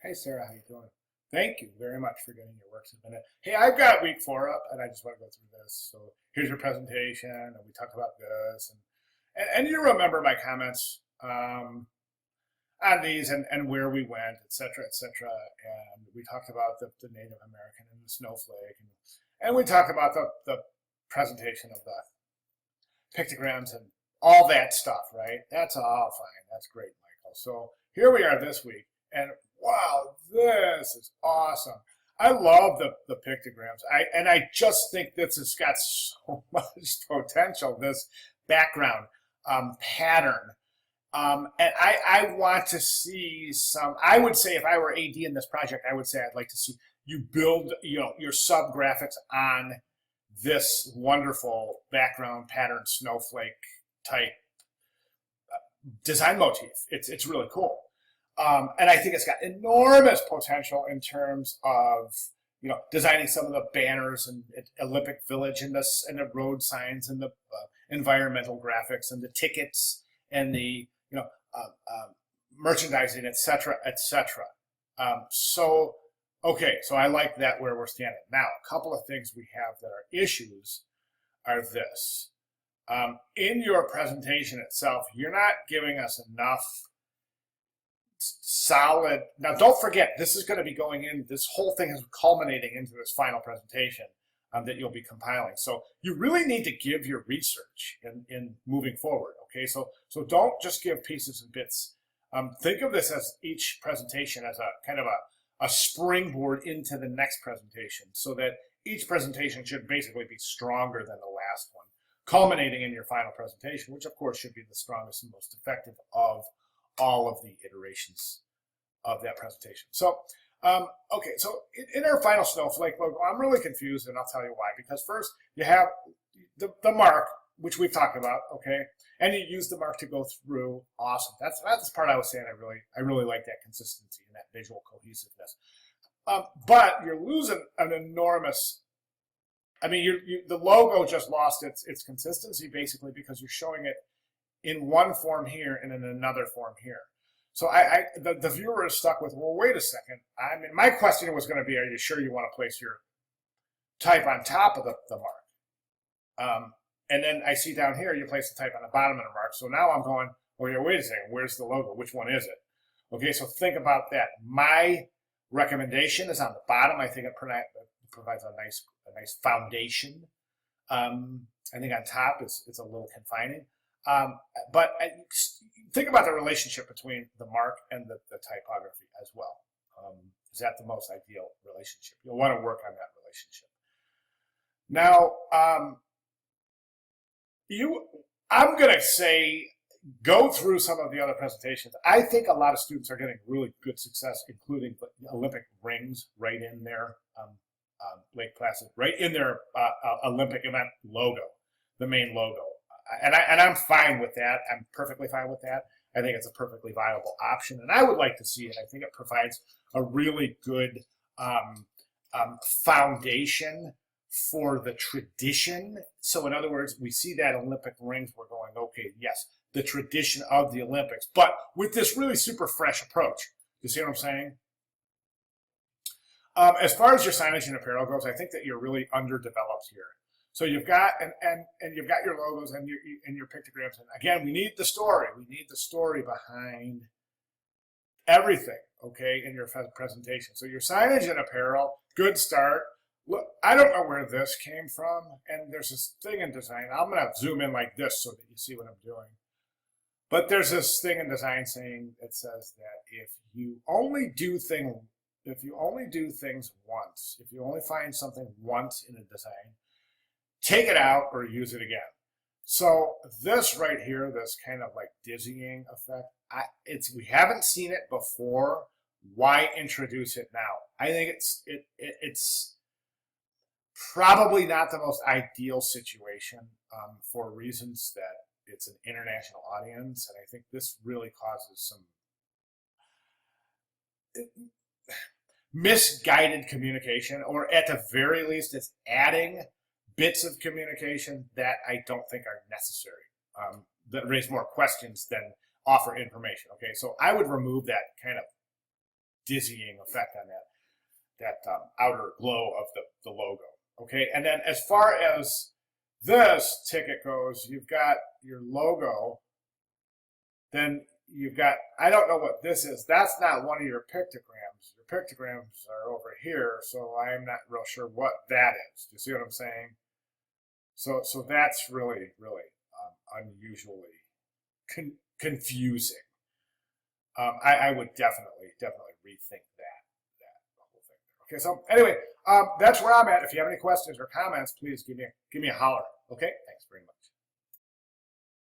Hey Sarah, how you doing? Thank you very much for getting your work submitted. Hey, I've got week 4 up, and I just want to go through this. So here's your presentation, and we talked about this, and you remember my comments on these and where we went, et cetera, et cetera. And we talked about the Native American and the snowflake, and we talked about the presentation of the pictograms and all that stuff, right? That's all fine. That's great, Michael. So here we are this week, and wow, this is awesome. I love the pictograms. I just think this has got so much potential. This background pattern, and I want to see some. I would say if I were AD in this project, I would say I'd like to see you build, your sub graphics on this wonderful background pattern snowflake type design motif. It's really cool. And I think it's got enormous potential in terms of designing some of the banners and Olympic Village and the road signs and the environmental graphics and the tickets and the merchandising, etc., etc. So okay, so I like that where we're standing now. A couple of things we have that are issues are this. In your presentation itself, you're not giving us enough solid. Now, don't forget, this is going to be going in, this whole thing is culminating into this final presentation that you'll be compiling. So you really need to give your research in moving forward, okay? So don't just give pieces and bits. Think of this as each presentation as a kind of a springboard into the next presentation, so that each presentation should basically be stronger than the last one, culminating in your final presentation, which of course should be the strongest and most effective of all of the iterations of that presentation. So, okay, so in our final snowflake logo, I'm really confused, and I'll tell you why. Because first, you have the mark, which we've talked about, okay, and you use the mark to go through. Awesome. That's the part I was saying. I really like that consistency and that visual cohesiveness. But you're losing an enormous. I mean, the logo just lost its consistency basically because you're showing it in one form here and in another form here. So the viewer is stuck with, well, wait a second. I mean, my question was going to be, are you sure you want to place your type on top of the mark? And then I see down here, you place the type on the bottom of the mark. So now I'm going, well, yeah, wait a second, where's the logo? Which one is it? Okay, so think about that. My recommendation is on the bottom. I think it provides a nice foundation. I think on top it's a little confining. But think about the relationship between the mark and the typography as well. Is that the most ideal relationship? You'll want to work on that relationship. Now, I'm going to say go through some of the other presentations. I think a lot of students are getting really good success, including the Olympic rings right in their Lake Placid, right in their Olympic event logo, the main logo. And I'm fine with that. I'm perfectly fine with that. I think it's a perfectly viable option, and I would like to see it. I think it provides a really good foundation for the tradition. So in other words, we see that Olympic rings, we're going, okay, yes, the tradition of the Olympics, but with this really super fresh approach. You see what I'm saying? As far as your signage and apparel goes, I think that you're really underdeveloped here. So you've got and you've got your logos and your pictograms, and again, we need the story. We need the story behind everything, okay, in your presentation. So your signage and apparel, good start. Look, I don't know where this came from, and there's this thing in design. I'm going to zoom in like this so that you see what I'm doing. But there's this thing in design saying, it says that if you only do things once, if you only find something once in a design, take it out or use it again. So this right here, this kind of like dizzying effect, we haven't seen it before. Why introduce it now? I think it's probably not the most ideal situation for reasons that it's an international audience, and I think this really causes some misguided communication, or at the very least, it's adding bits of communication that I don't think are necessary, that raise more questions than offer information. Okay, so I would remove that kind of dizzying effect on that outer glow of the logo. Okay, and then as far as this ticket goes, you've got your logo. Then you've got, I don't know what this is. That's not one of your pictograms. Your pictograms are over here, so I'm not real sure what that is. Do you see what I'm saying? So that's really, really unusually confusing. I would definitely rethink that whole thing. Okay, so anyway, that's where I'm at. If you have any questions or comments, please give me a holler. Okay, thanks very much.